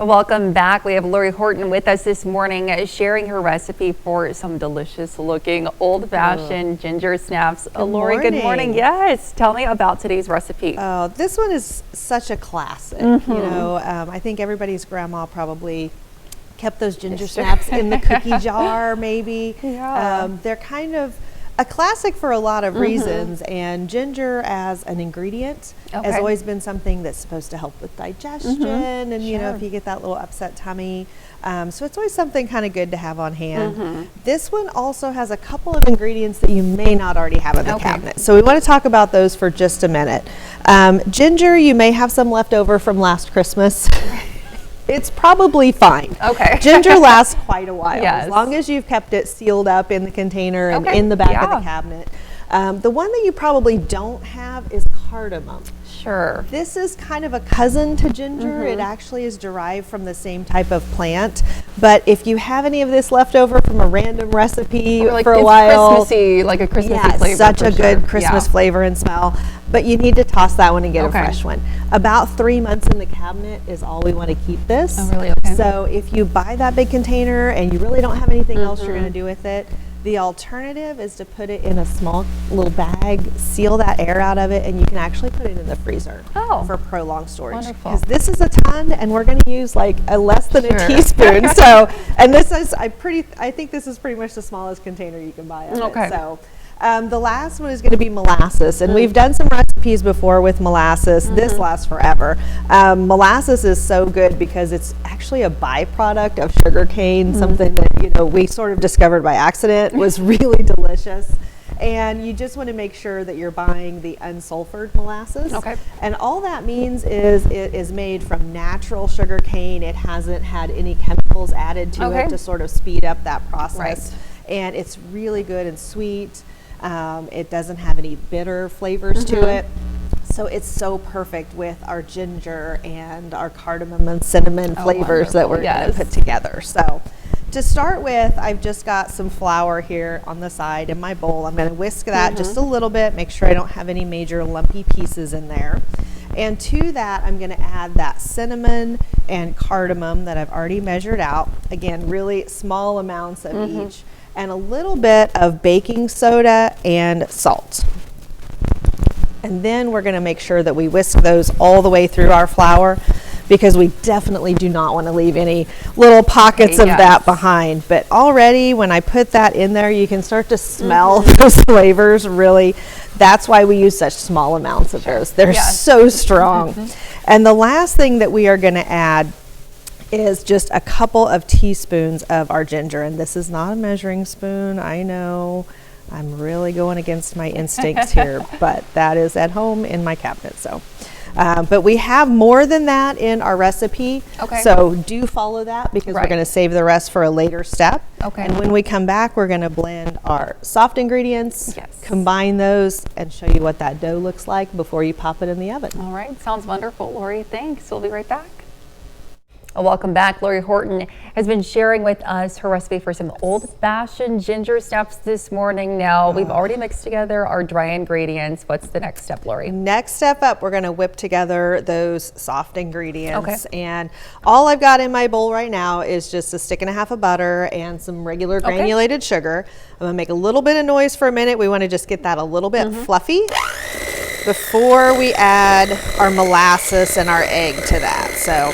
Welcome back. We have Lori Horton with us this morning sharing her recipe for some delicious looking old-fashioned ginger snaps. Lori, good morning. Yes, tell me about today's recipe. This one is such a classic. I think everybody's grandma probably kept those ginger snaps in the cookie jar maybe. They're kind of a classic for a lot of reasons, and ginger as an ingredient has always been something that's supposed to help with digestion and if you get that little upset tummy, so it's always something kind of good to have on hand. This one also has a couple of ingredients that you may not already have in the cabinet, so we want to talk about those for just a minute. Ginger, you may have some left over from last Christmas. It's probably fine. Ginger lasts quite a while, as long as you've kept it sealed up in the container and in the back of the cabinet. The one that you probably don't have is cardamom. This is kind of a cousin to ginger. It actually is derived from the same type of plant. But if you have any of this left over from a random recipe for a while, Christmassy, like a Christmassy flavor. Such a good Christmas flavor and smell. But you need to toss that one and get a fresh one. About 3 months in the cabinet is all we want to keep this. So if you buy that big container and you really don't have anything else you're going to do with it, the alternative is to put it in a small little bag, seal that air out of it, and you can actually put it in the freezer for prolonged storage. Because this is a ton, and we're going to use like less than a teaspoon. So, and this is I think this is pretty much the smallest container you can buy of it. So. The last one is going to be molasses, and we've done some recipes before with molasses. This lasts forever. Molasses is so good because it's actually a byproduct of sugar cane, something that we sort of discovered by accident was really delicious. And you just want to make sure that you're buying the unsulfured molasses. And all that means is it is made from natural sugar cane. It hasn't had any chemicals added to it to sort of speed up that process. And it's really good and sweet. It doesn't have any bitter flavors to it. So it's so perfect with our ginger and our cardamom and cinnamon flavors that we're going to put together. So to start with, I've just got some flour here on the side in my bowl. I'm going to whisk that just a little bit, make sure I don't have any major lumpy pieces in there. And to that, I'm going to add that cinnamon and cardamom that I've already measured out. Again, really small amounts of each. And a little bit of baking soda and salt. And then we're going to make sure that we whisk those all the way through our flour, because we definitely do not want to leave any little pockets of that behind. But already when I put that in there, you can start to smell those flavors. Really, that's why we use such small amounts of those. They're so strong. And the last thing that we are going to add is just a couple of teaspoons of our ginger. And this is not a measuring spoon. I know I'm really going against my instincts here, but that is at home in my cabinet. So, but we have more than that in our recipe. So do follow that, because we're going to save the rest for a later step. And when we come back, we're going to blend our soft ingredients, combine those, and show you what that dough looks like before you pop it in the oven. All right, sounds wonderful, Lori. Thanks. We'll be right back. Welcome back. Lori Horton has been sharing with us her recipe for some old-fashioned ginger snaps this morning. Now, we've already mixed together our dry ingredients. What's the next step, Lori? Next step up, we're going to whip together those soft ingredients. And all I've got in my bowl right now is just a stick and a half of butter and some regular granulated sugar. I'm going to make a little bit of noise for a minute. We want to just get that a little bit fluffy before we add our molasses and our egg to that. So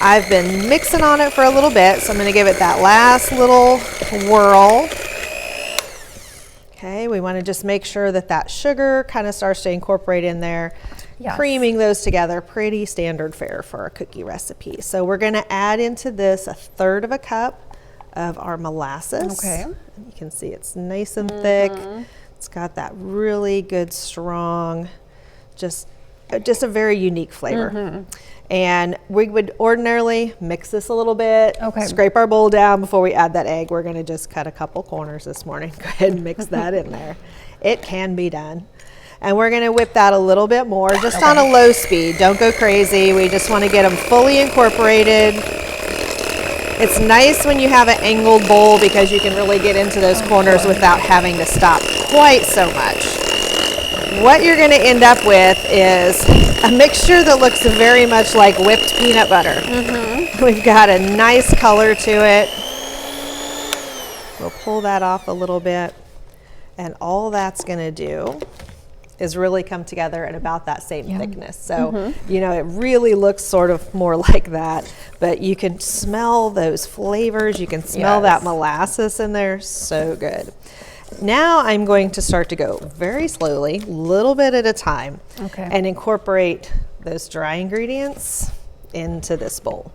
I've been mixing on it for a little bit, so I'm going to give it that last little whirl. Okay, we want to just make sure that that sugar kind of starts to incorporate in there. Creaming those together, pretty standard fare for a cookie recipe. So we're going to add into this 1/3 of a cup of our molasses. And you can see it's nice and thick. It's got that really good, strong, just a very unique flavor. And we would ordinarily mix this a little bit, scrape our bowl down before we add that egg. We're going to just cut a couple corners this morning. Go ahead and mix that in there. It can be done. And we're going to whip that a little bit more, just on a low speed. Don't go crazy. We just want to get them fully incorporated. It's nice when you have an angled bowl, because you can really get into those corners without having to stop quite so much. what you're going to end up with is a mixture that looks very much like whipped peanut butter. We've got a nice color to it. We'll pull that off a little bit, and all that's going to do is really come together at about that same thickness. So, you know, it really looks sort of more like that, but you can smell those flavors. You can smell that molasses in there. So good. Now I'm going to start to go very slowly, little bit at a time, and incorporate those dry ingredients into this bowl.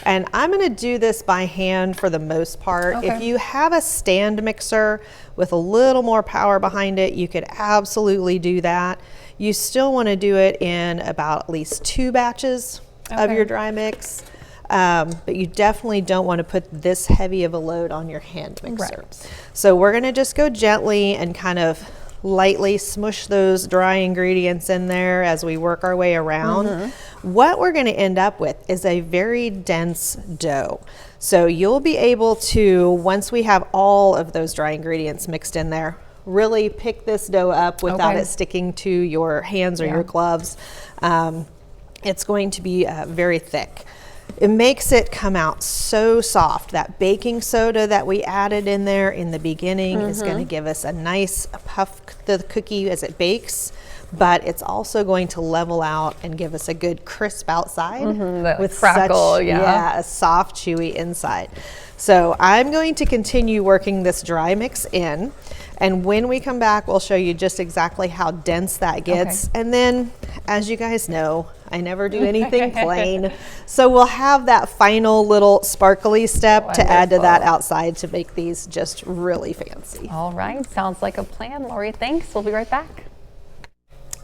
And I'm going to do this by hand for the most part. If you have a stand mixer with a little more power behind it, you could absolutely do that. You still want to do it in about at least 2 batches of your dry mix. But you definitely don't want to put this heavy of a load on your hand mixer. So we're going to just go gently and kind of lightly smush those dry ingredients in there as we work our way around. What we're going to end up with is a very dense dough. So you'll be able to, once we have all of those dry ingredients mixed in there, really pick this dough up without it sticking to your hands or your gloves. It's going to be very thick. It makes it come out so soft. That baking soda that we added in there in the beginning is going to give us a nice puff the cookie as it bakes, but it's also going to level out and give us a good crisp outside with crackle, a soft, chewy inside. So I'm going to continue working this dry mix in, and when we come back, we'll show you just exactly how dense that gets. And then, as you guys know, I never do anything plain. So we'll have that final little sparkly step to add to that outside to make these just really fancy. All right, sounds like a plan, Lori. Thanks. We'll be right back.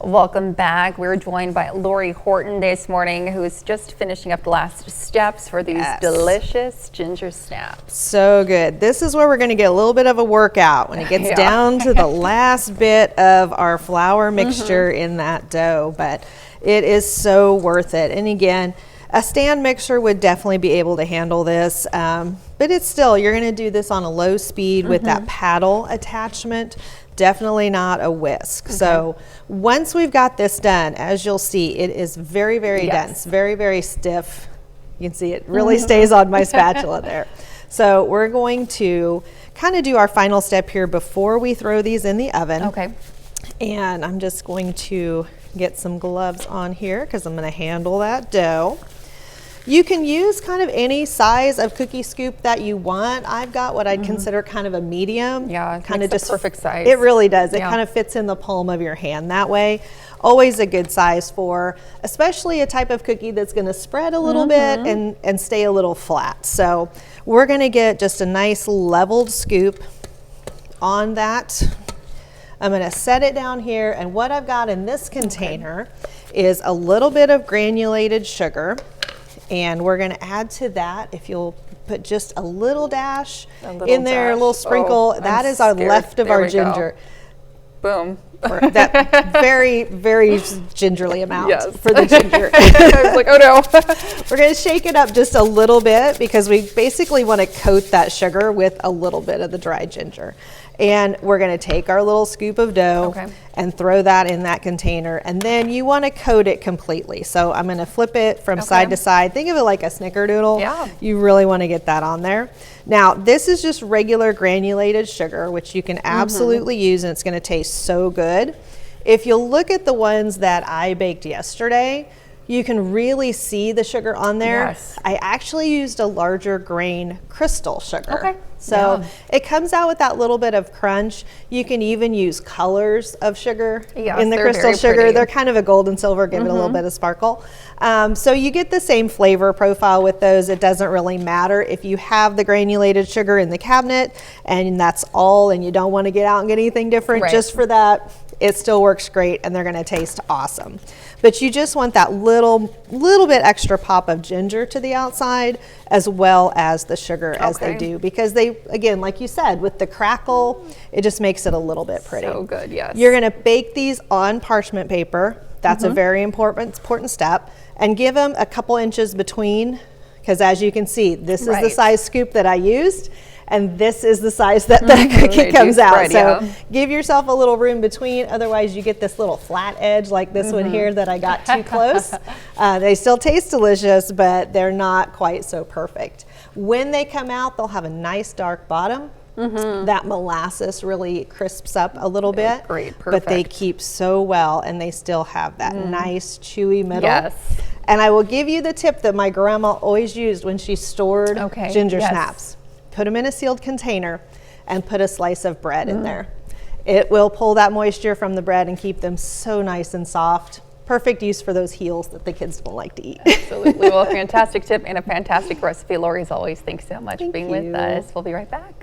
Welcome back. We're joined by Lori Horton this morning, who's just finishing up the last steps for these delicious ginger snaps. So good. This is where we're going to get a little bit of a workout when it gets down to the last bit of our flour mixture in that dough, but it is so worth it. And again, a stand mixer would definitely be able to handle this, but it's still, you're going to do this on a low speed with that paddle attachment. Definitely not a whisk. So once we've got this done, as you'll see, it is very, very dense, very, very stiff. You can see it really stays on my spatula there. So we're going to kind of do our final step here before we throw these in the oven. And I'm just going to get some gloves on here because I'm going to handle that dough. You can use kind of any size of cookie scoop that you want. I've got what I'd consider kind of a medium. Kind of just perfect size. It really does. It kind of fits in the palm of your hand that way. Always a good size for, especially a type of cookie that's going to spread a little bit and stay a little flat. So we're going to get just a nice leveled scoop on that. I'm going to set it down here, and what I've got in this container is a little bit of granulated sugar. And we're going to add to that, if you'll put just a little dash in there, a little sprinkle. That is our left of our ginger. Boom. That very, very gingerly amount for the ginger. I was like, oh no. We're going to shake it up just a little bit because we basically want to coat that sugar with a little bit of the dry ginger. And we're going to take our little scoop of dough and throw that in that container. And then you want to coat it completely. So I'm going to flip it from side to side. Think of it like a snickerdoodle. You really want to get that on there. Now, this is just regular granulated sugar, which you can absolutely use, and it's going to taste so good. If you look at the ones that I baked yesterday, you can really see the sugar on there. I actually used a larger grain crystal sugar. So it comes out with that little bit of crunch. You can even use colors of sugar in the crystal sugar. Pretty. They're kind of a gold and silver, give it a little bit of sparkle. So you get the same flavor profile with those. It doesn't really matter if you have the granulated sugar in the cabinet and that's all, and you don't want to get out and get anything different just for that. It still works great, and they're going to taste awesome. But you just want that little bit extra pop of ginger to the outside, as well as the sugar as they do, because they, again, like you said, with the crackle, it just makes it a little bit pretty. So good, yes. You're going to bake these on parchment paper. That's a very important step, and give them a couple inches between, because as you can see, this is the size scoop that I used. and this is the size that the cookie comes out. Spread, So give yourself a little room between, otherwise you get this little flat edge like this one here that I got too close. They still taste delicious, but they're not quite so perfect. When they come out, they'll have a nice dark bottom. That molasses really crisps up a little bit. Great, perfect. But they keep so well, and they still have that nice chewy middle. Yes. And I will give you the tip that my grandma always used when she stored ginger snaps. Put them in a sealed container and put a slice of bread in there. It will pull that moisture from the bread and keep them so nice and soft. Perfect use for those heels that the kids don't like to eat. Absolutely. Well, fantastic tip and a fantastic recipe. Lori, as always, thanks so much for being with us. We'll be right back.